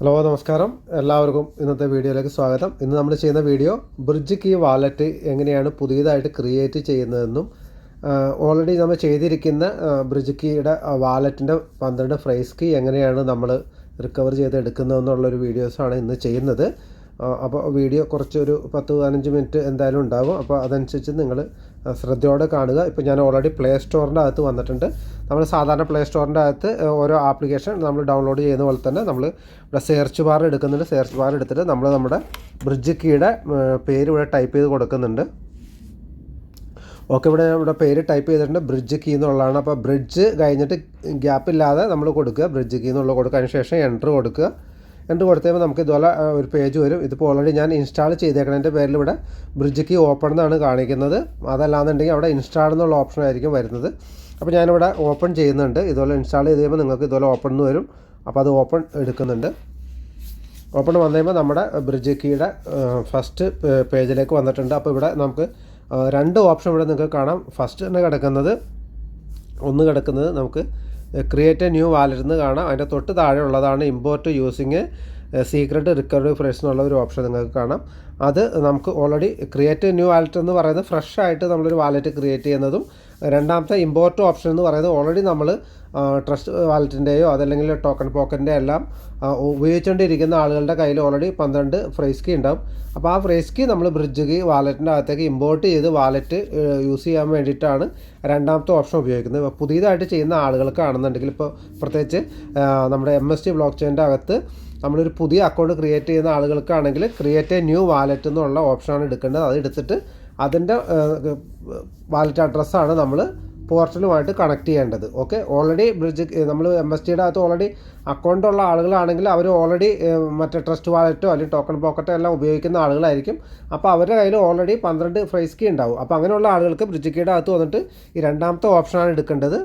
Hello നമസ്കാരം, എല്ലാവർക്കും ഇന്നത്തെ വീഡിയോയിലേക്ക് സ്വാഗതം. ഇന്ന് നമ്മൾ ചെയ്യുന്ന വീഡിയോ ബ്രിഡ്ജ് കീ വാലറ്റ് എങ്ങനെയാണ് പുതിയതായിട്ട് ക്രിയേറ്റ് ചെയ്യുന്നതെന്നും ഓൾറെഡി നമ്മൾ ചെയ്തിരിക്കുന്ന ബ്രിഡ്ജ് കീയുടെ വാലറ്റിൻ്റെ 12 ഫ്രേസ് കീ എങ്ങനെയാണ് നമ്മൾ റിക്കവർ ചെയ്തെടുക്കുന്നതെന്നുള്ളൊരു വീഡിയോസാണ് ഇന്ന് ചെയ്യുന്നത്. അപ്പോൾ വീഡിയോ കുറച്ചൊരു 10-15 മിനിറ്റ് എന്തായാലും ഉണ്ടാകും. അപ്പോൾ അതനുസരിച്ച് നിങ്ങൾ ശ്രദ്ധയോടെ കാണുക. ഇപ്പോൾ ഞാൻ ഓൾറെഡി പ്ലേ സ്റ്റോറിൻ്റെ അകത്ത് വന്നിട്ടുണ്ട്. നമ്മൾ സാധാരണ പ്ലേ സ്റ്റോറിൻ്റെ അകത്ത് ഓരോ ആപ്ലിക്കേഷൻ നമ്മൾ ഡൗൺലോഡ് ചെയ്യുന്ന പോലെ തന്നെ നമ്മൾ ഇവിടെ സെർച്ച് ബാർ എടുക്കുന്നുണ്ട്. സെർച്ച് ബാർ എടുത്തിട്ട് നമ്മൾ നമ്മുടെ ബ്രിഡ്ജ് കീയുടെ പേര് ഇവിടെ ടൈപ്പ് ചെയ്ത് കൊടുക്കുന്നുണ്ട്. ഓക്കെ, ഇവിടെ പേര് ടൈപ്പ് ചെയ്തിട്ടുണ്ട്, ബ്രിഡ്ജ് കീ എന്നുള്ളതാണ്. അപ്പോൾ ബ്രിഡ്ജ് കഴിഞ്ഞിട്ട് ഗ്യാപ്പില്ലാതെ നമ്മൾ കൊടുക്കുക, ബ്രിഡ്ജ് കീ എന്നുള്ള കൊടുക്കുക. അതിന് ശേഷം എൻ്റർ കൊടുക്കുക. എൻ്റർ കൊടുത്ത് കഴിയുമ്പോൾ നമുക്ക് ഇതുപോലെ ഒരു പേജ് വരും. ഇതിപ്പോൾ ഓൾറെഡി ഞാൻ ഇൻസ്റ്റാൾ ചെയ്തേക്കണതിൻ്റെ പേരിൽ ഇവിടെ ബ്രിഡ്ജ് കീ ഓപ്പൺ എന്നാണ് കാണിക്കുന്നത്. അതല്ലാന്നുണ്ടെങ്കിൽ അവിടെ ഇൻസ്റ്റാൾ എന്നുള്ള ഓപ്ഷൻ ആയിരിക്കും വരുന്നത്. അപ്പോൾ ഞാനിവിടെ ഓപ്പൺ ചെയ്യുന്നുണ്ട്. ഇതുപോലെ ഇൻസ്റ്റാൾ ചെയ്ത് കഴിയുമ്പോൾ നിങ്ങൾക്ക് ഇതുപോലെ ഓപ്പൺ എന്ന് വരും. അപ്പോൾ അത് ഓപ്പൺ എടുക്കുന്നുണ്ട്. ഓപ്പൺ വന്നു കഴിയുമ്പോൾ നമ്മുടെ ബ്രിഡ്ജ് കീയുടെ ഫസ്റ്റ് പേജിലേക്ക് വന്നിട്ടുണ്ട്. അപ്പോൾ ഇവിടെ നമുക്ക് രണ്ട് ഓപ്ഷൻ ഇവിടെ നിങ്ങൾക്ക് കാണാം. ഫസ്റ്റ് തന്നെ കിടക്കുന്നത് നമുക്ക് ക്രിയേറ്റ് എ ന്യൂ വാലറ്റ് എന്ന് കാണാം. അതിൻ്റെ തൊട്ട് താഴെ ഉള്ളതാണ് import using secret recovery phrase എന്നുള്ള ഒരു ഓപ്ഷൻ നിങ്ങൾക്ക് കാണാം. അത് നമുക്ക് ഓൾറെഡി ക്രിയേറ്റ് ന്യൂ വാലറ്റ് എന്ന് പറയുന്നത് ഫ്രഷ് ആയിട്ട് നമ്മളൊരു വാലറ്റ് ക്രിയേറ്റ് ചെയ്യുന്നതും, രണ്ടാമത്തെ ഇമ്പോർട്ട് ഓപ്ഷൻ എന്ന് പറയുന്നത് ഓൾറെഡി നമ്മൾ ട്രസ്റ്റ് വാലറ്റിൻ്റെയോ അതല്ലെങ്കിൽ ടോക്കൺ പോക്കറ്റിൻ്റെ എല്ലാം ഉപയോഗിച്ചുകൊണ്ടിരിക്കുന്ന ആളുകളുടെ കയ്യിൽ ഓൾറെഡി 12 ഫ്രേസ് കീ ഉണ്ടാവും. അപ്പോൾ ആ ഫ്രേസ് കീ നമ്മൾ ബ്രിഡ്ജ് കീ വാലറ്റിൻ്റെ അകത്തേക്ക് ഇമ്പോർട്ട് ചെയ്ത് വാലറ്റ് യൂസ് ചെയ്യാൻ വേണ്ടിയിട്ടാണ് രണ്ടാമത്തെ ഓപ്ഷൻ ഉപയോഗിക്കുന്നത്. പുതിയതായിട്ട് ചെയ്യുന്ന ആളുകൾക്കാണെന്നുണ്ടെങ്കിൽ, ഇപ്പോൾ പ്രത്യേകിച്ച് നമ്മുടെ MST ബ്ലോക്ക് ചെയിൻ്റെ അകത്ത് നമ്മളൊരു പുതിയ അക്കൗണ്ട് ക്രിയേറ്റ് ചെയ്യുന്ന ആളുകൾക്കാണെങ്കിൽ ക്രിയേറ്റ് എ ന്യൂ വാലറ്റ് എന്നുള്ള ഓപ്ഷനാണ് എടുക്കേണ്ടത്. അത് എടുത്തിട്ട് അതിൻ്റെ വാലറ്റ് അഡ്രസ്സാണ് നമ്മൾ പോർട്ടലുമായിട്ട് കണക്ട് ചെയ്യേണ്ടത്. ഓക്കെ, ഓൾറെഡി ബ്രിഡ്ജ് നമ്മൾ MSTയുടെ അകത്ത് ഓൾറെഡി അക്കൗണ്ട് ഉള്ള ആളുകളാണെങ്കിൽ അവർ ഓൾറെഡി മറ്റേ ട്രസ്റ്റ് വാലറ്റോ അല്ലെങ്കിൽ ടോക്കൺ പോക്കറ്റോ എല്ലാം ഉപയോഗിക്കുന്ന ആളുകളായിരിക്കും. അപ്പോൾ അവരുടെ കയ്യിൽ ഓൾറെഡി 12 ഫ്രേസ് കീ ഉണ്ടാവും. അപ്പോൾ അങ്ങനെയുള്ള ആളുകൾക്ക് ബ്രിഡ്ജ് കീയുടെ അകത്ത് വന്നിട്ട് ഈ രണ്ടാമത്തെ ഓപ്ഷനാണ് എടുക്കേണ്ടത്.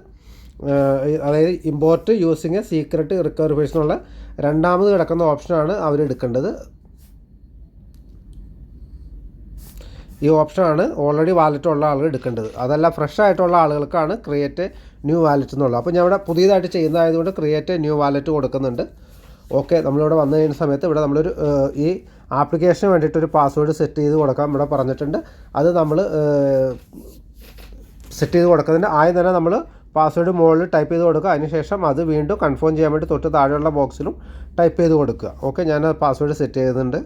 അതായത് import using secret recovery phrase എന്നുള്ള രണ്ടാമത് കിടക്കുന്ന ഓപ്ഷനാണ് അവരെടുക്കേണ്ടത്. ഈ ഓപ്ഷനാണ് ഓൾറെഡി വാലറ്റ് ഉള്ള ആളുകൾ എടുക്കേണ്ടത്. അതല്ല ഫ്രഷ് ആയിട്ടുള്ള ആളുകൾക്കാണ് ക്രിയേറ്റ് ന്യൂ വാലറ്റ് എന്നുള്ളത്. അപ്പോൾ ഞാൻ ഇവിടെ പുതിയതായിട്ട് ചെയ്യുന്നതായതുകൊണ്ട് ക്രിയേറ്റ് ന്യൂ വാലറ്റ് കൊടുക്കുന്നുണ്ട്. ഓക്കെ, നമ്മളിവിടെ വന്നു കഴിയുന്ന സമയത്ത് ഇവിടെ നമ്മളൊരു ഈ ആപ്ലിക്കേഷന് വേണ്ടിയിട്ടൊരു പാസ്വേഡ് സെറ്റ് ചെയ്ത് കൊടുക്കാൻ ഇവിടെ പറഞ്ഞിട്ടുണ്ട്. അത് നമ്മൾ സെറ്റ് ചെയ്ത് കൊടുക്കുന്നതിൻ്റെ ആദ്യം തന്നെ നമ്മൾ പാസ്വേഡ് മുകളിൽ ടൈപ്പ് ചെയ്ത് കൊടുക്കുക. അതിനുശേഷം അത് വീണ്ടും കൺഫേം ചെയ്യാൻ വേണ്ടി തൊട്ട് താഴെയുള്ള ബോക്സിലും ടൈപ്പ് ചെയ്ത് കൊടുക്കുക. ഓക്കെ, ഞാൻ പാസ്വേഡ് സെറ്റ് ചെയ്യുന്നുണ്ട്.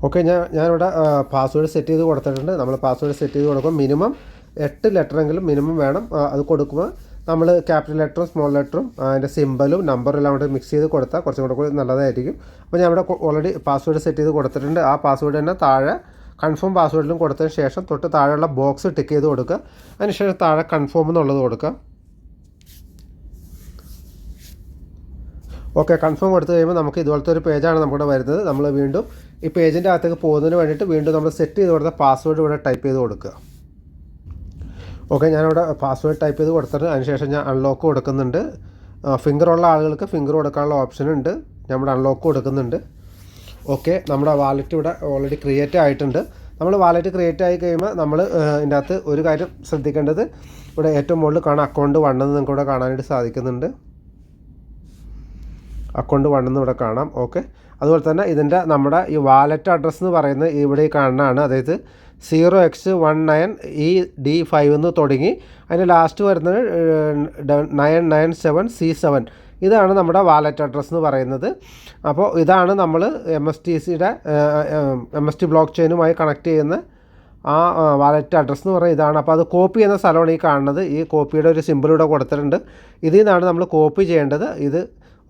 ഓക്കെ, ഞാനിവിടെ പാസ്വേഡ് സെറ്റ് ചെയ്ത് കൊടുത്തിട്ടുണ്ട്. നമ്മൾ പാസ്വേഡ് സെറ്റ് ചെയ്ത് കൊടുക്കുമ്പോൾ മിനിമം 8 ലെറ്ററെങ്കിലും മിനിമം വേണം. അത് കൊടുക്കുമ്പോൾ നമ്മൾ ക്യാപിറ്റൽ ലെറ്ററും സ്മോൾ ലെറ്ററും അതിൻ്റെ സിമ്പലും നമ്പറും എല്ലാം കൂടെ മിക്സ് ചെയ്ത് കൊടുത്താൽ കുറച്ചും കൂടെ നല്ലതായിരിക്കും. അപ്പോൾ ഞാൻ ഇവിടെ ഓൾറെഡി പാസ്വേഡ് സെറ്റ് ചെയ്ത് കൊടുത്തിട്ടുണ്ട്. ആ പാസ്വേഡ് തന്നെ താഴെ കൺഫേം പാസ്വേഡിലും കൊടുത്തതിന് ശേഷം തൊട്ട് താഴെയുള്ള ബോക്സ് ടിക്ക് ചെയ്ത് കൊടുക്കുക. അതിനുശേഷം താഴെ കൺഫേം എന്നുള്ളത് കൊടുക്കുക. ഓക്കെ, കൺഫേം കൊടുത്തു കഴിയുമ്പോൾ നമുക്ക് ഇതുപോലത്തെ ഒരു പേജാണ് നമ്മുടെ വരുന്നത്. നമ്മൾ വീണ്ടും ഈ പേജിൻ്റെ അകത്തേക്ക് പോകുന്നതിന് വേണ്ടിയിട്ട് വീണ്ടും നമ്മൾ സെറ്റ് ചെയ്ത് കൊടുത്ത പാസ്വേഡ് ഇവിടെ ടൈപ്പ് ചെയ്ത് കൊടുക്കുക. ഓക്കെ, ഞാനിവിടെ പാസ്വേഡ് ടൈപ്പ് ചെയ്ത് കൊടുത്തിട്ട് അതിനുശേഷം ഞാൻ അൺലോക്ക് കൊടുക്കുന്നുണ്ട്. ഫിംഗറുള്ള ആളുകൾക്ക് ഫിംഗർ കൊടുക്കാനുള്ള ഓപ്ഷൻ ഉണ്ട്. ഞാൻ ഇവിടെ അൺലോക്ക് കൊടുക്കുന്നുണ്ട്. ഓക്കെ, നമ്മുടെ വാലറ്റ് ഇവിടെ ഓൾറെഡി ക്രിയേറ്റ് ആയിട്ടുണ്ട്. നമ്മൾ വാലറ്റ് ക്രിയേറ്റ് ആയി കഴിയുമ്പോൾ നമ്മൾ ഇതിൻ്റെ അകത്ത് ഒരു കാര്യം ശ്രദ്ധിക്കേണ്ടത്, ഇവിടെ ഏറ്റവും മുകളിൽ കാണാം അക്കൗണ്ട് 1 എന്ന് നിങ്ങൾക്ക് ഇവിടെ കാണാനായിട്ട് സാധിക്കുന്നുണ്ട്. അക്കൗണ്ട് 1 എന്ന് ഇവിടെ കാണാം. ഓക്കെ, അതുപോലെ തന്നെ ഇതിൻ്റെ നമ്മുടെ ഈ വാലറ്റ് അഡ്രസ്സ് എന്ന് പറയുന്നത് ഇവിടെ കാണുന്നതാണ്. അതായത് 0x19ED5 എന്ന് തുടങ്ങി അതിന് ലാസ്റ്റ് വരുന്നത് 997C7. ഇതാണ് നമ്മുടെ വാലറ്റ് അഡ്രസ്സ് എന്ന് പറയുന്നത്. അപ്പോൾ ഇതാണ് നമ്മൾ MST ബ്ലോക്ക് ചെയിനുമായി കണക്ട് ചെയ്യുന്ന ആ വാലറ്റ് അഡ്രസ്സ് എന്ന് പറയുന്നത് ഇതാണ്. അപ്പോൾ അത് കോപ്പി ചെയ്യുന്ന സ്ഥലമാണ് ഈ കാണുന്നത്. ഈ കോപ്പിയുടെ ഒരു സിമ്പിൾ ഇവിടെ കൊടുത്തിട്ടുണ്ട്. ഇതിൽ നിന്നാണ് നമ്മൾ കോപ്പി ചെയ്യേണ്ടത്.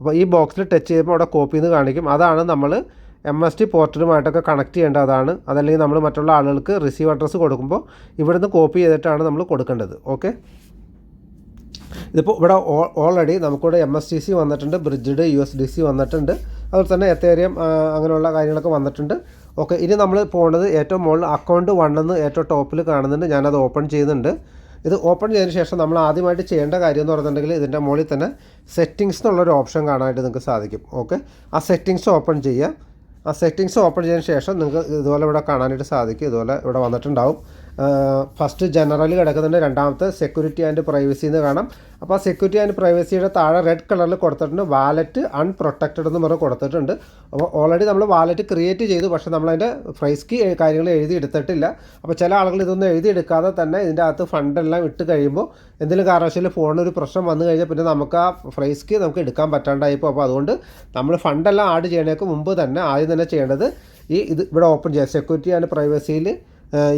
അപ്പോൾ ഈ ബോക്സിൽ ടച്ച് ചെയ്യുമ്പോൾ അവിടെ കോപ്പി എന്ന് കാണിക്കും. അതാണ് നമ്മൾ MST പോർട്ടലുമായിട്ടൊക്കെ കണക്ട് ചെയ്യേണ്ടതാണ്. അതല്ലെങ്കിൽ നമ്മൾ മറ്റുള്ള ആളുകൾക്ക് റിസീവ് അഡ്രസ്സ് കൊടുക്കുമ്പോൾ ഇവിടുന്ന് കോപ്പി ചെയ്തിട്ടാണ് നമ്മൾ കൊടുക്കേണ്ടത്. ഓക്കെ, ഇതിപ്പോൾ ഇവിടെ ഓൾറെഡി നമുക്കിവിടെ MSTC വന്നിട്ടുണ്ട്, ബ്രിഡ്ജ്ഡ് USDC വന്നിട്ടുണ്ട്, അതുപോലെ തന്നെ എത്തേറിയം അങ്ങനെയുള്ള കാര്യങ്ങളൊക്കെ വന്നിട്ടുണ്ട്. ഓക്കെ, ഇനി നമ്മൾ പോകുന്നത് ഏറ്റവും മുകളിൽ അക്കൗണ്ട് 1 എന്ന് ഏറ്റവും ടോപ്പിൽ കാണുന്നുണ്ട്. ഞാനത് ഓപ്പൺ ചെയ്യുന്നുണ്ട്. ഇത് ഓപ്പൺ ചെയ്തതിന് ശേഷം നമ്മൾ ആദ്യമായിട്ട് ചെയ്യേണ്ട കാര്യം എന്ന് പറയുന്നുണ്ടെങ്കിൽ ഇതിൻ്റെ മുകളിൽ തന്നെ സെറ്റിങ്സ് എന്നുള്ളൊരു ഓപ്ഷൻ കാണാനായിട്ട് നിങ്ങൾക്ക് സാധിക്കും. ഓക്കെ, ആ സെറ്റിങ്സ് ഓപ്പൺ ചെയ്യുക. ആ സെറ്റിങ്സ് ഓപ്പൺ ചെയ്തതിന് ശേഷം നിങ്ങൾക്ക് ഇതുപോലെ ഇവിടെ കാണാനായിട്ട് സാധിക്കും. ഇതുപോലെ ഇവിടെ വന്നിട്ടുണ്ടാവും. ഫസ്റ്റ് ജനറൽ കിടക്കുന്നുണ്ട്, രണ്ടാമത്തെ സെക്യൂരിറ്റി ആൻഡ് പ്രൈവസി എന്ന് കാണാം. അപ്പോൾ ആ സെക്യൂരിറ്റി ആൻഡ് പ്രൈവസിയുടെ താഴെ റെഡ് കളറിൽ കൊടുത്തിട്ടുണ്ട് വാലറ്റ് അൺപ്രൊട്ടക്റ്റഡ് എന്ന് പറഞ്ഞ് കൊടുത്തിട്ടുണ്ട്. അപ്പോൾ ഓൾറെഡി നമ്മൾ വാലറ്റ് ക്രിയേറ്റ് ചെയ്തു, പക്ഷേ നമ്മളതിൻ്റെ പ്രൈസ് കീ കാര്യങ്ങൾ എഴുതി എടുത്തിട്ടില്ല. അപ്പോൾ ചില ആളുകൾ ഇതൊന്നും എഴുതി എടുക്കാതെ തന്നെ ഇതിൻ്റെ അകത്ത് ഫണ്ടെല്ലാം ഇട്ട് കഴിയുമ്പോൾ എന്തെങ്കിലും കാരണവശാൽ ഫോണിനൊരു പ്രശ്നം വന്നു കഴിഞ്ഞാൽ പിന്നെ നമുക്ക് ആ പ്രൈസ് കീ നമുക്ക് എടുക്കാൻ പറ്റാണ്ടായിപ്പോൾ. അപ്പോൾ അതുകൊണ്ട് നമ്മൾ ഫണ്ടെല്ലാം ആഡ് ചെയ്യണേക്ക് മുമ്പ് തന്നെ ആദ്യം തന്നെ ചെയ്യേണ്ടത് ഇത് ഇവിടെ ഓപ്പൺ ചെയ്യുക. സെക്യൂരിറ്റി ആൻഡ് പ്രൈവസിയിൽ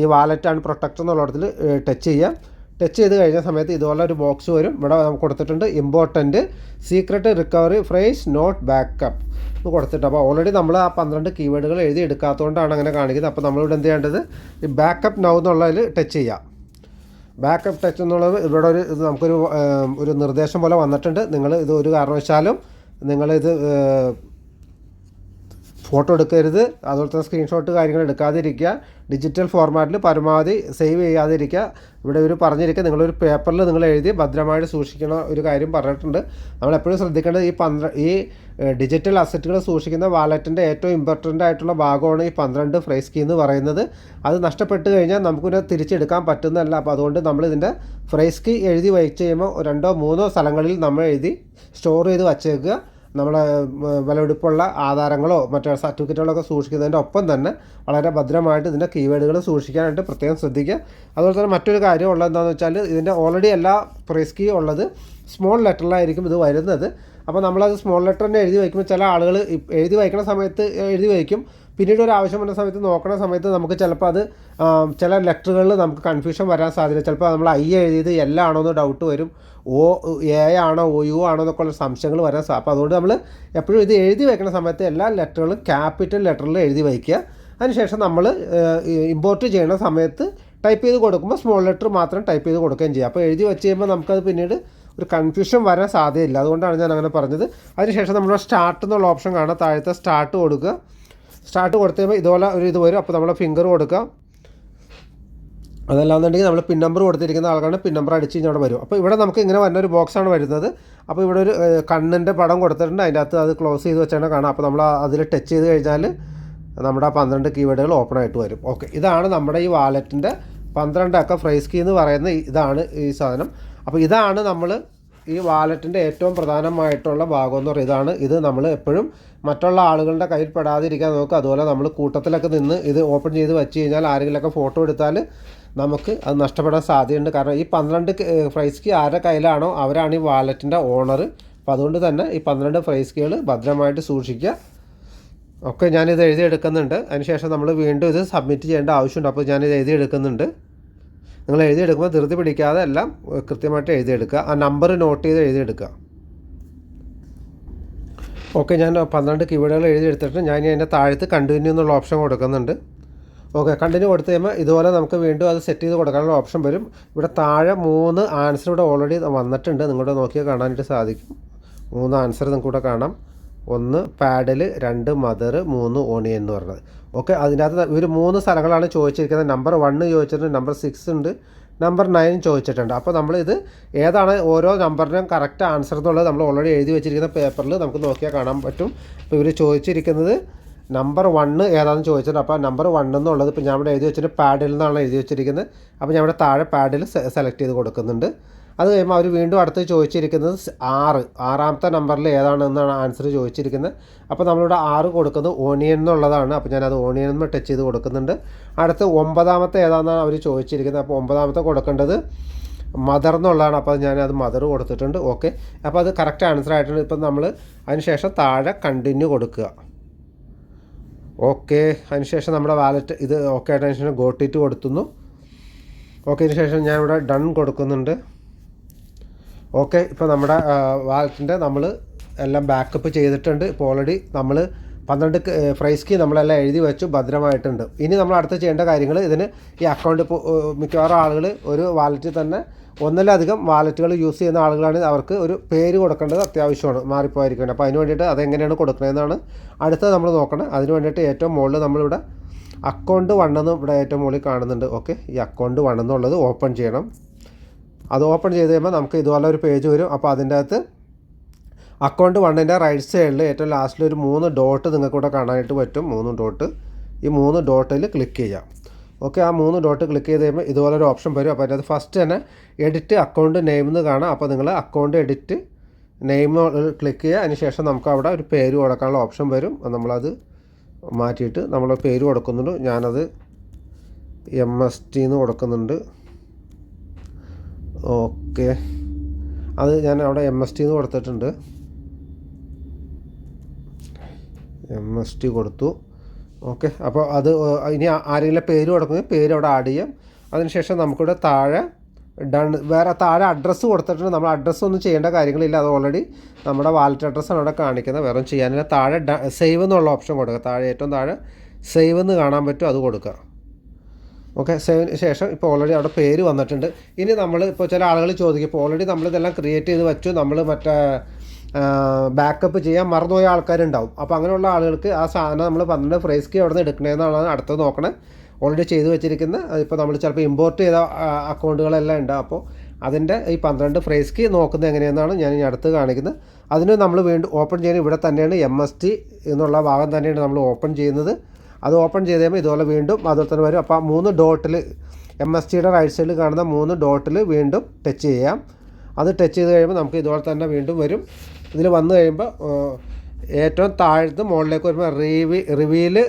ഈ വാലറ്റ് ആൻഡ് പ്രൊട്ടക്റ്റ് എന്നുള്ളിടത്തിൽ ടച്ച് ചെയ്യാം. ടച്ച് ചെയ്ത് കഴിഞ്ഞ സമയത്ത് ഇതുപോലെ ഒരു ബോക്സ് വരും. ഇവിടെ നമുക്ക് കൊടുത്തിട്ടുണ്ട് important secret recovery phrase note backup എന്ന് കൊടുത്തിട്ട്. അപ്പോൾ ഓൾറെഡി നമ്മൾ ആ 12 കീവേഡുകൾ എഴുതി എടുക്കാത്തതുകൊണ്ടാണ് അങ്ങനെ കാണിക്കുന്നത്. അപ്പോൾ നമ്മളിവിടെ എന്ത് ചെയ്യേണ്ടത്, ഈ ബാക്കപ്പ് നൗ എന്നുള്ളതിൽ ടച്ച് ചെയ്യാം. ബാക്കപ്പ് ടച്ച് എന്നുള്ളത് ഇവിടെ നമുക്കൊരു നിർദ്ദേശം പോലെ വന്നിട്ടുണ്ട്. നിങ്ങൾ ഇത് ഒരു കാരണവശാലും നിങ്ങളിത് ഫോട്ടോ എടുക്കരുത്, അതുപോലെ തന്നെ സ്ക്രീൻഷോട്ട് കാര്യങ്ങൾ എടുക്കാതിരിക്കുക, ഡിജിറ്റൽ ഫോർമാറ്റിൽ പരമാവധി സേവ് ചെയ്യാതിരിക്കുക. ഇവിടെ ഒരു പറഞ്ഞിരിക്കുക നിങ്ങളൊരു പേപ്പറിൽ നിങ്ങൾ എഴുതി ഭദ്രമായിട്ട് സൂക്ഷിക്കണ ഒരു കാര്യം പറഞ്ഞിട്ടുണ്ട്. നമ്മളെപ്പോഴും ശ്രദ്ധിക്കേണ്ടത് ഈ ഡിജിറ്റൽ അസറ്റുകൾ സൂക്ഷിക്കുന്ന വാലറ്റിൻ്റെ ഏറ്റവും ഇമ്പോർട്ടൻ്റ് ആയിട്ടുള്ള ഭാഗമാണ് ഈ 12 ഫ്രൈസ് കീ എന്ന് പറയുന്നത്. അത് നഷ്ടപ്പെട്ട് കഴിഞ്ഞാൽ നമുക്കിത് തിരിച്ചെടുക്കാൻ പറ്റുന്നതല്ല. അപ്പോൾ അതുകൊണ്ട് നമ്മളിതിൻ്റെ ഫ്രൈസ് കീ എഴുതി വെച്ച് കഴിയുമ്പോൾ 2 or 3 സ്ഥലങ്ങളിൽ നമ്മൾ എഴുതി സ്റ്റോർ ചെയ്ത് വച്ചേക്കുക. നമ്മളെ വിലപിടിപ്പുള്ള ആധാരങ്ങളോ മറ്റു സർട്ടിഫിക്കറ്റുകളൊക്കെ സൂക്ഷിക്കുന്നതിൻ്റെ ഒപ്പം തന്നെ വളരെ ഭദ്രമായിട്ട് ഇതിൻ്റെ കീവേഡുകൾ സൂക്ഷിക്കാനായിട്ട് പ്രത്യേകം ശ്രദ്ധിക്കുക. അതുപോലെ തന്നെ മറ്റൊരു കാര്യം ഉള്ളതെന്താണെന്ന് വെച്ചാൽ ഇതിൻ്റെ ഓൾറെഡി എല്ലാ പ്രൈസ് കീ ഉള്ളത് സ്മോൾ ലെറ്ററിലായിരിക്കും ഇത് വരുന്നത്. അപ്പോൾ നമ്മളത് സ്മോൾ ലെറ്റർ തന്നെ എഴുതി വയ്ക്കുമ്പോൾ ചില ആളുകൾ എഴുതി വയ്ക്കുന്ന സമയത്ത് എഴുതി വയ്ക്കും, പിന്നീട് ഒരു ആവശ്യം വന്ന സമയത്ത് നോക്കുന്ന സമയത്ത് നമുക്ക് ചിലപ്പോൾ അത് ചില ലെറ്ററുകളിൽ നമുക്ക് കൺഫ്യൂഷൻ വരാൻ സാധ്യത. ചിലപ്പോൾ നമ്മൾ ഐ എഴുതിയത് എൽ ആണോ എന്ന് ഡൗട്ട് വരും, എ ആണോ യു ആണോ എന്നൊക്കെ ഉള്ള സംശയങ്ങൾ വരാൻ അപ്പോൾ അതുകൊണ്ട് നമ്മൾ എപ്പോഴും ഇത് എഴുതി വയ്ക്കുന്ന സമയത്ത് എല്ലാ ലെറ്ററുകളും ക്യാപിറ്റൽ ലെറ്ററിൽ എഴുതി വയ്ക്കുക. അതിനുശേഷം നമ്മൾ ഇമ്പോർട്ട് ചെയ്യുന്ന സമയത്ത് ടൈപ്പ് ചെയ്ത് കൊടുക്കുമ്പോൾ സ്മോൾ ലെറ്റർ മാത്രം ടൈപ്പ് ചെയ്ത് കൊടുക്കുകയും ചെയ്യുക. അപ്പോൾ എഴുതി വെച്ച് കഴിയുമ്പോൾ നമുക്കത് പിന്നീട് ഒരു കൺഫ്യൂഷൻ വരാൻ സാധ്യതയില്ല. അതുകൊണ്ടാണ് ഞാൻ അങ്ങനെ പറഞ്ഞത്. അതിനുശേഷം നമ്മൾ സ്റ്റാർട്ട് എന്നുള്ള ഓപ്ഷൻ കാണാം, താഴത്തെ സ്റ്റാർട്ട് കൊടുക്കുക. സ്റ്റാർട്ട് കൊടുത്ത് കഴിയുമ്പോൾ ഇതുപോലെ ഇത് വരും. അപ്പോൾ നമ്മൾ ഫിംഗർ കൊടുക്കുക. അതല്ലാന്നുണ്ടെങ്കിൽ നമ്മൾ പിൻ നമ്പർ കൊടുത്തിരിക്കുന്ന ആൾക്കാണ് പിൻ നമ്പർ അടിച്ച് കഴിഞ്ഞാൽ അവിടെ വരും. അപ്പോൾ ഇവിടെ നമുക്ക് ഇങ്ങനെ വരുന്ന ഒരു ബോക്സാണ് വരുന്നത്. അപ്പോൾ ഇവിടെ ഒരു കണ്ണിൻ്റെ പടം കൊടുത്തിട്ടുണ്ട്, അതിൻ്റെ അകത്ത് അത് ക്ലോസ് ചെയ്ത് വെച്ചാണ് കാണാം. അപ്പോൾ നമ്മൾ അതിൽ ടച്ച് ചെയ്ത് കഴിഞ്ഞാൽ നമ്മുടെ 12 കീവേഡുകൾ ഓപ്പൺ ആയിട്ട് വരും. ഓക്കെ, ഇതാണ് നമ്മുടെ ഈ വാലറ്റിൻ്റെ 12 അക്ക ഫ്രൈസ് കീ എന്ന് പറയുന്ന ഇതാണ് ഈ സാധനം. അപ്പോൾ ഇതാണ് നമ്മൾ ഈ വാലറ്റിൻ്റെ ഏറ്റവും പ്രധാനമായിട്ടുള്ള ഭാഗം എന്ന് പറയുന്നത്. ഇത് നമ്മൾ എപ്പോഴും മറ്റുള്ള ആളുകളുടെ കയ്യിൽ പെടാതിരിക്കാൻ നോക്കുക. അതുപോലെ നമ്മൾ കൂട്ടത്തിലൊക്കെ നിന്ന് ഇത് ഓപ്പൺ ചെയ്ത് വെച്ച് കഴിഞ്ഞാൽ ആരെങ്കിലുമൊക്കെ ഫോട്ടോ എടുത്താൽ നമുക്ക് അത് നഷ്ടപ്പെടാൻ സാധ്യതയുണ്ട്. കാരണം ഈ 12 ഫ്രൈസ് കീ ആരുടെ കയ്യിലാണോ അവരാണ് ഈ വാലറ്റിൻ്റെ ഓണർ. അപ്പോൾ അതുകൊണ്ട് തന്നെ ഈ 12 ഫ്രൈസ് കീകൾ ഭദ്രമായിട്ട് സൂക്ഷിക്കുക. ഒക്കെ ഞാനിത് എഴുതിയെടുക്കുന്നുണ്ട്. അതിനുശേഷം നമ്മൾ വീണ്ടും ഇത് സബ്മിറ്റ് ചെയ്യേണ്ട ആവശ്യമുണ്ട്. അപ്പോൾ ഞാനിത് എഴുതിയെടുക്കുന്നുണ്ട്. നിങ്ങൾ എഴുതിയെടുക്കുമ്പോൾ ധൃതി പിടിക്കാതെ എല്ലാം കൃത്യമായിട്ട് എഴുതിയെടുക്കുക. ആ നമ്പർ നോട്ട് ചെയ്ത് എഴുതിയെടുക്കുക. ഓക്കെ, ഞാൻ 12 കീവേഡുകൾ എഴുതിയെടുത്തിട്ട് ഞാൻ അതിൻ്റെ താഴത്ത് കണ്ടിന്യൂ എന്നുള്ള ഓപ്ഷൻ കൊടുക്കുന്നുണ്ട്. ഓക്കെ, കണ്ടിന്യൂ കൊടുത്തു കഴിയുമ്പോൾ ഇതുപോലെ നമുക്ക് വീണ്ടും അത് സെറ്റ് ചെയ്ത് കൊടുക്കാനുള്ള ഓപ്ഷൻ വരും. ഇവിടെ താഴെ 3 ആൻസർ ഇവിടെ ഓൾറെഡി വന്നിട്ടുണ്ട്. നിങ്ങളുടെ നോക്കിയാൽ കാണാനായിട്ട് സാധിക്കും. 3 ആൻസർ നിങ്ങൾക്കിവിടെ കാണാം. 1 പാഡിൽ, 2 മദർ, 3 ഓണിയൻ എന്ന് പറഞ്ഞത്. ഓക്കെ, അതിനകത്ത് ഇവർ 3 സ്ഥലങ്ങളാണ് ചോദിച്ചിരിക്കുന്നത്. നമ്പർ 1 ചോദിച്ചിട്ടുണ്ട്, നമ്പർ 6 ഉണ്ട്, നമ്പർ 9 ചോദിച്ചിട്ടുണ്ട്. അപ്പോൾ നമ്മളിത് ഏതാണ് ഓരോ നമ്പറിനും കറക്റ്റ് ആൻസർ എന്നുള്ളത് നമ്മൾ ഓൾറെഡി എഴുതി വെച്ചിരിക്കുന്ന പേപ്പറിൽ നമുക്ക് നോക്കിയാൽ കാണാൻ പറ്റും. അപ്പോൾ ഇവർ ചോദിച്ചിരിക്കുന്നത് നമ്പർ 1 ഏതാണെന്ന് ചോദിച്ചിട്ടുണ്ട്. അപ്പോൾ നമ്പർ 1 എന്നുള്ളത് ഇപ്പോൾ ഞാൻ ഇവിടെ എഴുതി വെച്ചിട്ട് പാഡിൽ നിന്നാണ് എഴുതി വെച്ചിരിക്കുന്നത്. അപ്പോൾ ഞാൻ ഇവിടെ താഴെ പാഡിൽ സെലക്ട് ചെയ്ത് കൊടുക്കുന്നുണ്ട്. അത് കഴിയുമ്പോൾ അവർ വീണ്ടും അടുത്ത് ചോദിച്ചിരിക്കുന്നത് 6ാമത്തെ നമ്പറിൽ ഏതാണെന്നാണ് ആൻസർ ചോദിച്ചിരിക്കുന്നത്. അപ്പോൾ നമ്മളിവിടെ 6 കൊടുക്കുന്നത് ഓണിയൻ എന്നുള്ളതാണ്. അപ്പോൾ ഞാനത് ഓണിയൻ എന്ന് ടച്ച് ചെയ്ത് കൊടുക്കുന്നുണ്ട്. അടുത്ത് 9ാമത്തെ ഏതാണെന്നാണ് അവർ ചോദിച്ചിരിക്കുന്നത്. അപ്പോൾ 9ാമത്തെ കൊടുക്കേണ്ടത് മദർ എന്നുള്ളതാണ്. അപ്പോൾ ഞാനത് മദർ കൊടുത്തിട്ടുണ്ട്. ഓക്കെ, അപ്പോൾ അത് കറക്റ്റ് ആൻസർ ആയിട്ടുണ്ട്. ഇപ്പം നമ്മൾ അതിനുശേഷം താഴെ കണ്ടിന്യൂ കൊടുക്കുക. ഓക്കെ, അതിനുശേഷം നമ്മുടെ വാലറ്റ് ഇത് ഓക്കെ ആയിട്ടതിന് ശേഷം ഗോട്ടിറ്റ് കൊടുത്തുന്നു. ഓക്കെ, അതിന് ശേഷം ഞാൻ ഇവിടെ ഡൺ കൊടുക്കുന്നുണ്ട്. ഓക്കെ, ഇപ്പോൾ നമ്മുടെ വാലറ്റിൻ്റെ നമ്മൾ എല്ലാം ബാക്കപ്പ് ചെയ്തിട്ടുണ്ട്. ഇപ്പോൾ ഓൾറെഡി നമ്മൾ 12 ഫ്രൈസ് കീ നമ്മളെല്ലാം എഴുതി വെച്ചു, ഭദ്രമായിട്ടുണ്ട്. ഇനി നമ്മൾ അടുത്ത് ചെയ്യേണ്ട കാര്യങ്ങൾ ഇതിന് ഈ അക്കൗണ്ട് ഇപ്പോൾ മിക്കവാറും ആളുകൾ ഒരു വാലറ്റിൽ തന്നെ ഒന്നിലധികം വാലറ്റുകൾ യൂസ് ചെയ്യുന്ന ആളുകളാണ്. അവർക്ക് ഒരു പേര് കൊടുക്കേണ്ടത് അത്യാവശ്യമാണ്, മാറിപ്പോയിരിക്കണം. അപ്പോൾ അതിന് വേണ്ടിയിട്ട് അതെങ്ങനെയാണ് കൊടുക്കണമെന്നാണ് അടുത്തത് നമ്മൾ നോക്കണം. അതിന് വേണ്ടിയിട്ട് ഏറ്റവും മുകളിൽ നമ്മളിവിടെ അക്കൗണ്ട് 1 എന്ന് ഇവിടെ ഏറ്റവും മുകളിൽ കാണുന്നുണ്ട്. ഓക്കെ, ഈ അക്കൗണ്ട് 1 എന്നുള്ളത് ഓപ്പൺ ചെയ്യണം. അത് ഓപ്പൺ ചെയ്ത് കഴിയുമ്പോൾ നമുക്ക് ഇതുപോലെ ഒരു പേജ് വരും. അപ്പോൾ അതിൻ്റെ അകത്ത് അക്കൗണ്ട് 1ൻ്റെ റൈറ്റ് സൈഡിൽ ഏറ്റവും ലാസ്റ്റിൽ ഒരു 3 ഡോട്ട് നിങ്ങൾക്ക് ഇവിടെ കാണാനായിട്ട് പറ്റും. 3 ഡോട്ട്, ഈ 3 ഡോട്ടിൽ ക്ലിക്ക് ചെയ്യാം. ഓക്കെ, ആ 3 ഡോട്ട് ക്ലിക്ക് ചെയ്ത് കഴിയുമ്പോൾ ഇതുപോലൊരു ഓപ്ഷൻ വരും. അപ്പോൾ അതിനകത്ത് ഫസ്റ്റ് തന്നെ എഡിറ്റ് അക്കൗണ്ട് നെയിം എന്ന് കാണാം. അപ്പോൾ നിങ്ങൾ അക്കൗണ്ട് എഡിറ്റ് നെയിം ക്ലിക്ക് ചെയ്യുക. അതിന് ശേഷം നമുക്ക് അവിടെ ഒരു പേര് കൊടുക്കാനുള്ള ഓപ്ഷൻ വരും. നമ്മളത് മാറ്റിയിട്ട് നമ്മൾ പേര് കൊടുക്കുന്നുണ്ട്. ഞാനത് MST എന്ന് കൊടുക്കുന്നുണ്ട്. ഓക്കെ, അത് ഞാൻ അവിടെ MST എന്ന് കൊടുത്തിട്ടുണ്ട്. MST കൊടുത്തു. ഓക്കെ, അപ്പോൾ അത് ഇനി ആരെങ്കിലും പേര് കൊടുക്കുന്നത് പേര് അവിടെ ആഡ് ചെയ്യാം. അതിനുശേഷം നമുക്കിവിടെ താഴെ ഡൺ, വേറെ താഴെ അഡ്രസ്സ് കൊടുത്തിട്ടുണ്ട്. നമ്മൾ അഡ്രസ്സൊന്നും ചെയ്യേണ്ട കാര്യങ്ങളില്ല, അത് ഓൾറെഡി നമ്മുടെ വാലറ്റ് അഡ്രസ്സാണ് അവിടെ കാണിക്കുന്നത്, വേറെ ചെയ്യാനില്ല. താഴെ സേവ് എന്നുള്ള ഓപ്ഷൻ കൊടുക്കുക. താഴെ ഏറ്റവും താഴെ സേവ് എന്ന് കാണാൻ പറ്റും, അത് കൊടുക്കുക. ഓക്കെ, സേവിന് ശേഷം ഇപ്പോൾ ഓൾറെഡി അവിടെ പേര് വന്നിട്ടുണ്ട്. ഇനി നമ്മൾ ഇപ്പോൾ ചില ആളുകൾ ചോദിക്കും, ഇപ്പോൾ ഓൾറെഡി നമ്മളിതെല്ലാം ക്രിയേറ്റ് ചെയ്ത് വെച്ചു, നമ്മൾ മറ്റേ ബാക്കപ്പ് ചെയ്യാൻ മറന്നുപോയ ആൾക്കാരുണ്ടാവും. അപ്പോൾ അങ്ങനെയുള്ള ആളുകൾക്ക് ആ സാധനം നമ്മൾ 12 ഫ്രേസ് കീ അവിടെ നിന്ന് എടുക്കണമെന്നാണ് അടുത്തത് നോക്കണേ. ഓൾറെഡി ചെയ്ത് വെച്ചിരിക്കുന്ന ഇപ്പോൾ നമ്മൾ ചിലപ്പോൾ ഇമ്പോർട്ട് ചെയ്ത അക്കൗണ്ടുകളെല്ലാം ഉണ്ട്. അപ്പോൾ അതിൻ്റെ ഈ 12 ഫ്രേസ് കീ നോക്കുന്നത് എങ്ങനെയെന്നാണ് ഞാൻ ഇനി അടുത്ത് കാണിക്കുന്നത്. അതിന് നമ്മൾ വീണ്ടും ഓപ്പൺ ചെയ്യുന്നത് ഇവിടെ തന്നെയാണ്, MST എന്നുള്ള ഭാഗം തന്നെയാണ് നമ്മൾ ഓപ്പൺ ചെയ്യുന്നത്. അത് ഓപ്പൺ ചെയ്ത് കഴിയുമ്പോൾ ഇതുപോലെ വീണ്ടും അതുപോലെ തന്നെ വരും. അപ്പോൾ 3 ഡോട്ടിൽ MSTയുടെ റൈറ്റ് സൈഡിൽ കാണുന്ന 3 ഡോട്ടിൽ വീണ്ടും ടച്ച് ചെയ്യാം. അത് ടച്ച് ചെയ്ത് കഴിയുമ്പോൾ നമുക്ക് ഇതുപോലെ തന്നെ വീണ്ടും വരും. ഇതിൽ വന്നു കഴിയുമ്പോൾ ഏറ്റവും താഴത്ത് മുകളിലേക്ക് വരുമ്പോൾ റിവീല്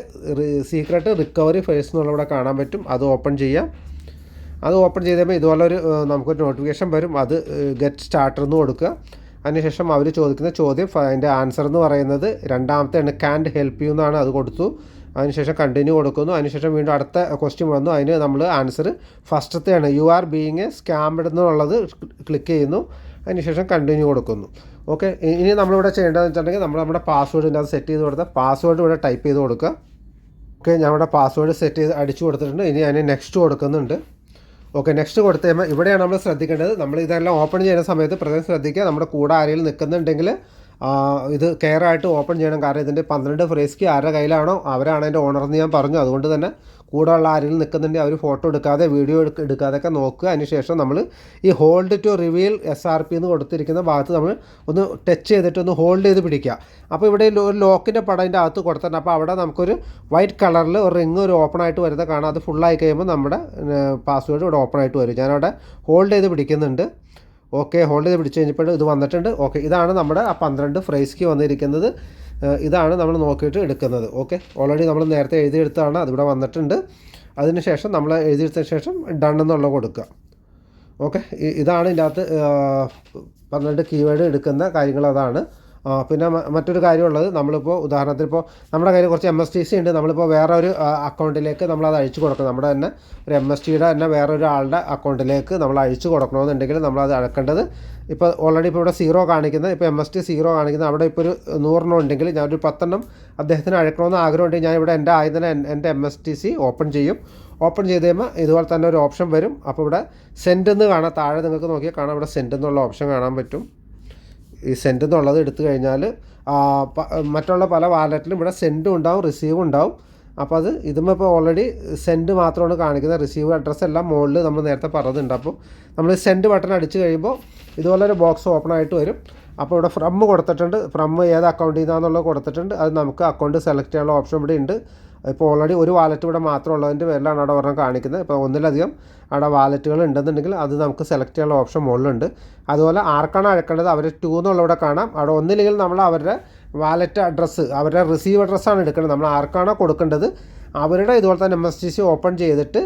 സീക്രട്ട് റിക്കവറി ഫേസ് എന്നുള്ള ഇവിടെ കാണാൻ പറ്റും. അത് ഓപ്പൺ ചെയ്യാം. അത് ഓപ്പൺ ചെയ്ത് കഴിയുമ്പോൾ ഇതുപോലൊരു നമുക്കൊരു നോട്ടിഫിക്കേഷൻ വരും. അത് ഗെറ്റ് സ്റ്റാർട്ടർ എന്ന് കൊടുക്കുക. അതിനുശേഷം അവർ ചോദിക്കുന്ന ചോദ്യം അതിൻ്റെ ആൻസർ എന്ന് പറയുന്നത് രണ്ടാമത്തെ കാൻഡ് ഹെൽപ്പ് യു എന്നാണ്. അത് കൊടുത്തു. അതിനുശേഷം കണ്ടിന്യൂ കൊടുക്കുന്നു. അതിനുശേഷം വീണ്ടും അടുത്ത ക്വസ്റ്റ്യൻ വന്നു. അതിന് നമ്മൾ ആൻസർ ഫസ്റ്റത്തെയാണ്, you are being a scammed എന്നുള്ളത് ക്ലിക്ക് ചെയ്യുന്നു. അതിനുശേഷം കണ്ടിന്യൂ കൊടുക്കുന്നു. ഓക്കെ, ഇനി നമ്മളിവിടെ ചെയ്യേണ്ടതെന്ന് വെച്ചിട്ടുണ്ടെങ്കിൽ നമ്മുടെ പാസ്വേഡിൻ്റെ അത് സെറ്റ് ചെയ്ത് കൊടുത്താൽ പാസ്വേഡ് ഇവിടെ ടൈപ്പ് ചെയ്ത് കൊടുക്കുക. ഓക്കെ, ഞാൻ ഇവിടെ പാസ്വേഡ് സെറ്റ് ചെയ്ത് അടിച്ചു കൊടുത്തിട്ടുണ്ട്. ഇനി അതിന് നെക്സ്റ്റ് കൊടുക്കുന്നുണ്ട്. ഓക്കെ, നെക്സ്റ്റ് കൊടുത്ത് കഴിയുമ്പോൾ ഇവിടെയാണ് നമ്മൾ ശ്രദ്ധിക്കേണ്ടത്. നമ്മൾ ഇതെല്ലാം ഓപ്പൺ ചെയ്യുന്ന സമയത്ത് പ്രത്യേകം ശ്രദ്ധിക്കുക, നമ്മുടെ കൂടെ ആരെങ്കിലും നിൽക്കുന്നുണ്ടെങ്കിൽ ഇത് കെയർ ആയിട്ട് ഓപ്പൺ ചെയ്യണം. കാരണം ഇതിൻ്റെ 12 ഫ്രേസ് കീ ആരുടെ കയ്യിലാണോ അവരാണ് അതിൻ്റെ ഓണറെന്ന് ഞാൻ പറഞ്ഞു. അതുകൊണ്ട് തന്നെ കൂടെ ഉള്ള ആരെങ്കിലും നിൽക്കുന്നുണ്ടെങ്കിൽ അവർ ഫോട്ടോ എടുക്കാതെ വീഡിയോ എടുക്കാതെയൊക്കെ നോക്കുക. അതിനുശേഷം നമ്മൾ ഈ ഹോൾഡ് ടു റിവീൽ SRP എന്ന് കൊടുത്തിരിക്കുന്ന ഭാഗത്ത് നമ്മൾ ഒന്ന് ടച്ച് ചെയ്തിട്ട് ഒന്ന് ഹോൾഡ് ചെയ്ത് പിടിക്കുക. അപ്പോൾ ഇവിടെ ഒരു ലോക്കിൻ്റെ പടം അതിൻ്റെ അകത്ത് കൊടുത്തിട്ടുണ്ട്. അപ്പോൾ അവിടെ നമുക്കൊരു വൈറ്റ് കളറിൽ ഒരു റിങ് ഒരു ഓപ്പൺ ആയിട്ട് വരുന്നത് കാണാം. അത് ഫുള്ളായി കഴിയുമ്പോൾ നമ്മുടെ പാസ്വേഡ് ഇവിടെ ഓപ്പൺ ആയിട്ട് വരും. ഞാനവിടെ ഹോൾഡ് ചെയ്ത് പിടിക്കുന്നുണ്ട്. ഓക്കെ, ഹോൾഡ് ചെയ്ത് പിടിച്ച് കഴിഞ്ഞപ്പോൾ ഇത് വന്നിട്ടുണ്ട്. ഓക്കെ, ഇതാണ് നമ്മുടെ ആ 12 ഫ്രേസ് കീ വന്നിരിക്കുന്നത്. ഇതാണ് നമ്മൾ നോക്കിയിട്ട് എടുക്കുന്നത്. ഓക്കെ, ഓൾറെഡി നമ്മൾ നേരത്തെ എഴുതിയെടുത്താണ്, അതിവിടെ വന്നിട്ടുണ്ട്. അതിനുശേഷം നമ്മൾ എഴുതിയെടുത്തതിന് ശേഷം ഡൺ എന്നുള്ള കൊടുക്കുക. ഓക്കെ, ഇതാണ് ഇതിൻ്റെ അകത്ത് 12 കീവേഡ് എടുക്കുന്ന കാര്യങ്ങൾ. അതാണ്. പിന്നെ മറ്റൊരു കാര്യമുള്ളത്, നമ്മളിപ്പോൾ ഉദാഹരണത്തിന് ഇപ്പോൾ നമ്മുടെ കയ്യിൽ കുറച്ച് MSTC ഉണ്ട്. നമ്മളിപ്പോൾ വേറെ ഒരു അക്കൗണ്ടിലേക്ക് നമ്മളത് അഴിച്ചു കൊടുക്കണം. നമ്മുടെ തന്നെ ഒരു MSTയുടെ തന്നെ വേറൊരു ആളുടെ അക്കൗണ്ടിലേക്ക് നമ്മൾ അഴിച്ചു കൊടുക്കണമെന്നുണ്ടെങ്കിൽ നമ്മളത് അടക്കേണ്ടത് ഇപ്പോൾ ഓൾറെഡി ഇപ്പോൾ ഇവിടെ 0 കാണിക്കുന്നത്, ഇപ്പോൾ MST 0 കാണിക്കുന്നത്. അവിടെ ഇപ്പോൾ ഒരു 100 ഉണ്ടെങ്കിൽ ഞാനൊരു 10 അദ്ദേഹത്തിന് അഴക്കണമെന്ന് ആഗ്രഹമുണ്ടെങ്കിൽ ഞാൻ ഇവിടെ എൻ്റെ ആദ്യം തന്നെ എൻ്റെ MSTC ഓപ്പൺ ചെയ്യും. ഓപ്പൺ ചെയ്ത് കഴിയുമ്പോൾ ഇതുപോലെ തന്നെ ഒരു ഓപ്ഷൻ വരും. അപ്പോൾ ഇവിടെ സെൻഡ് എന്ന് കാണാം. താഴെ നിങ്ങൾക്ക് നോക്കിയാൽ കാണാം, ഇവിടെ സെൻഡ് എന്നുള്ള ഓപ്ഷൻ കാണാൻ പറ്റും. ഈ സെൻഡ് എന്നുള്ളത് എടുത്തു കഴിഞ്ഞാൽ മറ്റുള്ള പല വാലറ്റിലും ഇവിടെ സെൻഡും ഉണ്ടാവും റിസീവും ഉണ്ടാവും. അപ്പോൾ അത് ഇതുമ്പോൾ ഇപ്പോൾ ഓൾറെഡി സെൻഡ് മാത്രമാണ് കാണിക്കുന്നത്. റിസീവ് അഡ്രസ്സ് എല്ലാം മുകളിൽ നമ്മൾ നേരത്തെ പറഞ്ഞിട്ടുണ്ട്. അപ്പോൾ നമ്മൾ സെൻഡ് ബട്ടൺ അടിച്ച് കഴിയുമ്പോൾ ഇതുപോലൊരു ബോക്സ് ഓപ്പൺ ആയിട്ട് വരും. അപ്പോൾ ഇവിടെ ഫ്രം കൊടുത്തിട്ടുണ്ട്. ഫ്രം ഏത് അക്കൗണ്ടിൽ നിന്നാണെന്നുള്ളത് കൊടുത്തിട്ടുണ്ട്. അത് നമുക്ക് അക്കൗണ്ട് സെലക്ട് ചെയ്യാനുള്ള ഓപ്ഷൻ ഇവിടെ ഉണ്ട്. ഇപ്പോൾ ഓൾറെഡി ഒരു വാലറ്റ് ഇവിടെ മാത്രം ഉള്ളതിൻ്റെ പേരിലാണ് അവിടെ ഒരെണ്ണം കാണിക്കുന്നത്. ഇപ്പോൾ ഒന്നിലധികം അവിടെ വാലറ്റുകൾ ഉണ്ടെന്നുണ്ടെങ്കിൽ അത് നമുക്ക് സെലക്ട് ചെയ്യാനുള്ള ഓപ്ഷൻ മുകളിലുണ്ട്. അതുപോലെ ആർക്കാണ് അഴക്കേണ്ടത് അവർ 2 എന്നുള്ള ഇവിടെ കാണാം. അവിടെ ഒന്നില്ലെങ്കിൽ നമ്മൾ അവരുടെ വാലറ്റ് അഡ്രസ്സ്, അവരുടെ റിസീവ് അഡ്രസ്സാണ് എടുക്കേണ്ടത്. നമ്മൾ ആർക്കാണോ കൊടുക്കേണ്ടത് അവരുടെ ഇതുപോലെ തന്നെ MSTC ഓപ്പൺ ചെയ്തിട്ട്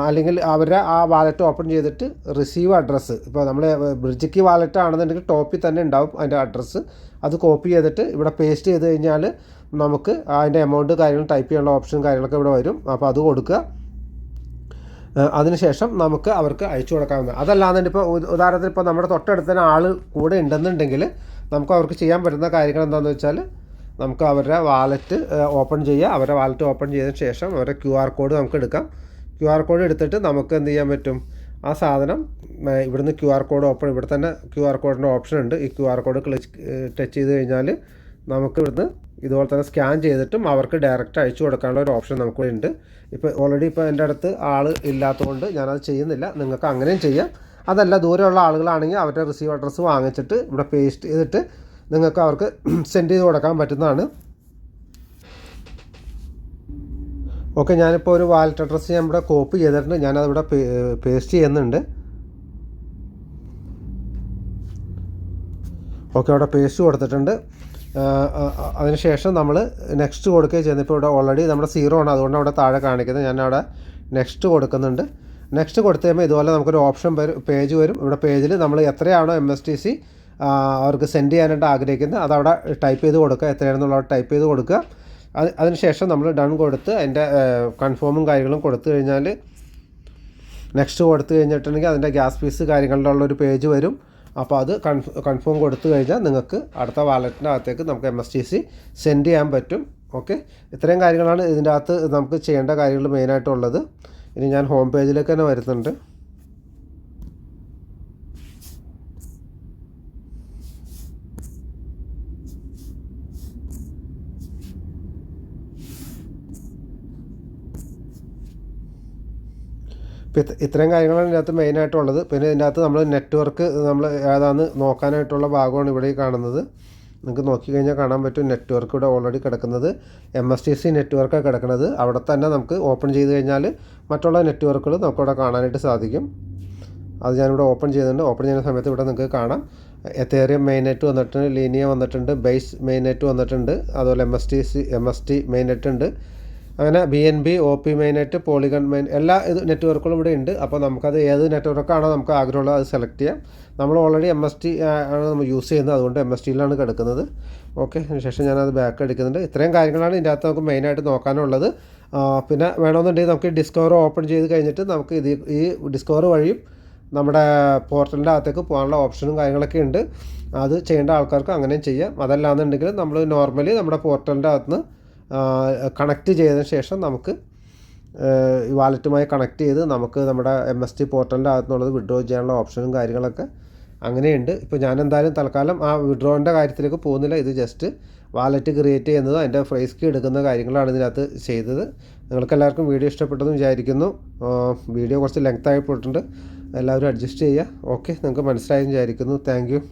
അല്ലെങ്കിൽ അവരുടെ ആ വാലറ്റ് ഓപ്പൺ ചെയ്തിട്ട് റിസീവ് അഡ്രസ്സ്, ഇപ്പോൾ നമ്മൾ ബ്രിഡ്ജ് കീ വാലറ്റ് ആണെന്നുണ്ടെങ്കിൽ ടോപ്പിൽ തന്നെ ഉണ്ടാവും അതിൻ്റെ അഡ്രസ്സ്. അത് കോപ്പി ചെയ്തിട്ട് ഇവിടെ പേസ്റ്റ് ചെയ്ത് കഴിഞ്ഞാൽ നമുക്ക് അതിൻ്റെ എമൗണ്ട് കാര്യങ്ങൾ ടൈപ്പ് ചെയ്യാനുള്ള ഓപ്ഷൻ കാര്യങ്ങളൊക്കെ ഇവിടെ വരും. അപ്പോൾ അത് കൊടുക്കുക. അതിനുശേഷം നമുക്ക് അവർക്ക് അയച്ചു കൊടുക്കാവുന്നത്. അതല്ലാതെ ഇപ്പോൾ ഉദാഹരണത്തിന് ഇപ്പോൾ നമ്മുടെ തൊട്ടടുത്ത ആൾ കൂടെ ഉണ്ടെന്നുണ്ടെങ്കിൽ നമുക്ക് അവർക്ക് ചെയ്യാൻ പറ്റുന്ന കാര്യങ്ങൾ എന്താണെന്ന് വെച്ചാൽ നമുക്ക് അവരുടെ വാലറ്റ് ഓപ്പൺ ചെയ്യുക. അവരുടെ വാലറ്റ് ഓപ്പൺ ചെയ്തതിന് ശേഷം അവരുടെ QR കോഡ് നമുക്ക് എടുക്കാം. QR കോഡ് എടുത്തിട്ട് നമുക്ക് എന്ത് ചെയ്യാൻ പറ്റും, ആ സാധനം ഇവിടുന്ന് QR കോഡ് ഓപ്പൺ, ഇവിടെ തന്നെ QR കോഡിൻ്റെ ഓപ്ഷൻ ഉണ്ട്. ഈ QR കോഡ് ടച്ച് ചെയ്ത് കഴിഞ്ഞാൽ നമുക്ക് ഇവിടുന്ന് ഇതുപോലെ തന്നെ സ്കാൻ ചെയ്തിട്ടും അവർക്ക് ഡയറക്റ്റ് അയച്ചു കൊടുക്കാനുള്ള ഒരു ഓപ്ഷൻ നമുക്കിവിടെ ഉണ്ട്. ഇപ്പോൾ ഓൾറെഡി ഇപ്പോൾ എൻ്റെ അടുത്ത് ആൾ ഇല്ലാത്തതുകൊണ്ട് ഞാനത് ചെയ്യുന്നില്ല. നിങ്ങൾക്ക് അങ്ങനെയും ചെയ്യാം. അതല്ല ദൂരെയുള്ള ആളുകളാണെങ്കിൽ അവരുടെ റിസീവ് അഡ്രസ്സ് വാങ്ങിച്ചിട്ട് ഇവിടെ പേസ്റ്റ് ചെയ്തിട്ട് നിങ്ങൾക്ക് അവർക്ക് സെൻഡ് ചെയ്ത് കൊടുക്കാൻ പറ്റുന്നതാണ്. ഓക്കെ, ഞാനിപ്പോൾ ഒരു വാലറ്റ് അഡ്രസ്സ് ഞാൻ ഇവിടെ കോപ്പി ചെയ്തിട്ടുണ്ട്. ഞാനതിവിടെ പേസ്റ്റ് ചെയ്യുന്നുണ്ട്. ഓക്കെ, അവിടെ പേസ്റ്റ് കൊടുത്തിട്ടുണ്ട്. അതിനുശേഷം നമ്മൾ നെക്സ്റ്റ് കൊടുക്കുകയും ചെയ്യുന്നത്. ഇപ്പോൾ ഇവിടെ ഓൾറെഡി നമ്മുടെ 0 ആണ്, അതുകൊണ്ട് അവിടെ താഴെ കാണിക്കുന്നത്. ഞാൻ അവിടെ നെക്സ്റ്റ് കൊടുക്കുന്നുണ്ട്. നെക്സ്റ്റ് കൊടുത്തു കഴിയുമ്പോൾ ഇതുപോലെ നമുക്കൊരു ഓപ്ഷൻ പേജ് വരും. ഇവിടെ പേജിൽ നമ്മൾ എത്രയാണോ MSTC അവർക്ക് സെൻഡ് ചെയ്യാനായിട്ട് ആഗ്രഹിക്കുന്നത് അതവിടെ ടൈപ്പ് ചെയ്ത് കൊടുക്കുക. എത്രയാണെന്നുള്ളത് ടൈപ്പ് ചെയ്ത് കൊടുക്കുക. അതിനുശേഷം നമ്മൾ ഡൺ കൊടുത്ത് അതിൻ്റെ കൺഫേമും കാര്യങ്ങളും കൊടുത്തു കഴിഞ്ഞാൽ, നെക്സ്റ്റ് കൊടുത്തു കഴിഞ്ഞിട്ടുണ്ടെങ്കിൽ അതിൻ്റെ ഗ്യാസ് ഫീസ് കാര്യങ്ങളുടെ ഉള്ളൊരു പേജ് വരും. അപ്പോൾ അത് കൺഫേം കൊടുത്തു കഴിഞ്ഞാൽ നിങ്ങൾക്ക് അടുത്ത വാലറ്റിൻ്റെ അകത്തേക്ക് നമുക്ക് MSTC സെൻഡ് ചെയ്യാൻ പറ്റും. ഓക്കെ, ഇത്രയും കാര്യങ്ങളാണ് ഇതിൻ്റെ അകത്ത് നമുക്ക് ചെയ്യേണ്ട കാര്യങ്ങൾ മെയിനായിട്ടുള്ളത്. ഇനി ഞാൻ ഹോം പേജിലേക്ക് തന്നെ വരുന്നുണ്ട്. ഇപ്പോൾ ഇത്രയും കാര്യങ്ങളാണ് ഇതിനകത്ത് മെയിനായിട്ടുള്ളത്. പിന്നെ ഇതിൻ്റെ അകത്ത് നമ്മൾ നെറ്റ്വർക്ക് നമ്മൾ ഏതാണെന്ന് നോക്കാനായിട്ടുള്ള ഭാഗമാണ് ഇവിടെ കാണുന്നത്. നിങ്ങൾക്ക് നോക്കിക്കഴിഞ്ഞാൽ കാണാൻ പറ്റും നെറ്റ്വർക്ക് ഇവിടെ ഓൾറെഡി കിടക്കുന്നത് MSTC നെറ്റ്വർക്കാണ് കിടക്കുന്നത്. അവിടെ തന്നെ നമുക്ക് ഓപ്പൺ ചെയ്ത് കഴിഞ്ഞാൽ മറ്റുള്ള നെറ്റ്വർക്കുകൾ നമുക്കിവിടെ കാണാനായിട്ട് സാധിക്കും. അത് ഞാനിവിടെ ഓപ്പൺ ചെയ്യുന്നുണ്ട്. ഓപ്പൺ ചെയ്യുന്ന സമയത്ത് ഇവിടെ നിങ്ങൾക്ക് കാണാം എത്തേറിയം മെയിൻനെറ്റ് വന്നിട്ടുണ്ട്, ലീനിയ വന്നിട്ടുണ്ട്, ബേസ് മെയിൻനെറ്റ് വന്നിട്ടുണ്ട്, അതുപോലെ MST മെയിൻനെറ്റ് ഉണ്ട്. അങ്ങനെ BNB, OP മെയിൻനെറ്റ്, പോളിഗൺ എല്ലാ നെറ്റ്വർക്കുകളും ഇവിടെ ഉണ്ട്. അപ്പോൾ നമുക്കത് ഏത് നെറ്റ്വർക്കാണോ നമുക്ക് ആഗ്രഹമുള്ളത് അത് സെലക്ട് ചെയ്യാം. നമ്മൾ ഓൾറെഡി MST ആണ് നമ്മൾ യൂസ് ചെയ്യുന്നത്, അതുകൊണ്ട് MSTയിലാണ് കിടക്കുന്നത്. ഓക്കെ, അതിനുശേഷം ഞാനത് ബാക്ക് എടുക്കുന്നുണ്ട്. ഇത്രയും കാര്യങ്ങളാണ് ഇതിൻ്റെ അകത്ത് നമുക്ക് മെയിനായിട്ട് നോക്കാനുള്ളത്. പിന്നെ വേണമെന്നുണ്ടെങ്കിൽ നമുക്ക് ഡിസ്കവർ ഓപ്പൺ ചെയ്ത് കഴിഞ്ഞിട്ട് നമുക്ക് ഈ ഡിസ്കവർ വഴിയും നമ്മുടെ പോർട്ടലിൻ്റെ അകത്തേക്ക് പോകാനുള്ള ഓപ്ഷനും കാര്യങ്ങളൊക്കെ ഉണ്ട്. അത് ചെയ്യേണ്ട ആൾക്കാർക്ക് അങ്ങനെയും ചെയ്യാം. അതല്ലാന്നുണ്ടെങ്കിൽ നമ്മൾ നോർമലി നമ്മുടെ പോർട്ടലിൻ്റെ അകത്തുനിന്ന് കണക്റ്റ് ചെയ്തതിന് ശേഷം നമുക്ക് ഈ വാലറ്റുമായി കണക്ട് ചെയ്ത് നമുക്ക് നമ്മുടെ MST പോർട്ടലിൻ്റെ അകത്തുനിന്നുള്ളത് വിഡ്രോ ചെയ്യാനുള്ള ഓപ്ഷനും കാര്യങ്ങളൊക്കെ അങ്ങനെയുണ്ട്. ഇപ്പോൾ ഞാൻ എന്തായാലും തൽക്കാലം ആ വിഡ്രോൻ്റെ കാര്യത്തിലേക്ക് പോകുന്നില്ല. ഇത് ജസ്റ്റ് വാലറ്റ് ക്രിയേറ്റ് ചെയ്യുന്നതും അതിൻ്റെ ഫ്രൈസ് കീ എടുക്കുന്ന കാര്യങ്ങളാണ് ഇതിനകത്ത് ചെയ്തത്. നിങ്ങൾക്കെല്ലാവർക്കും വീഡിയോ ഇഷ്ടപ്പെട്ടെന്ന് വിചാരിക്കുന്നു. വീഡിയോ കുറച്ച് ലെങ്ത് ആയി പോയിട്ടുണ്ട്, എല്ലാവരും അഡ്ജസ്റ്റ് ചെയ്യുക. ഓക്കെ, നിങ്ങൾക്ക് മനസ്സിലായെന്ന് വിചാരിക്കുന്നു. Thank you.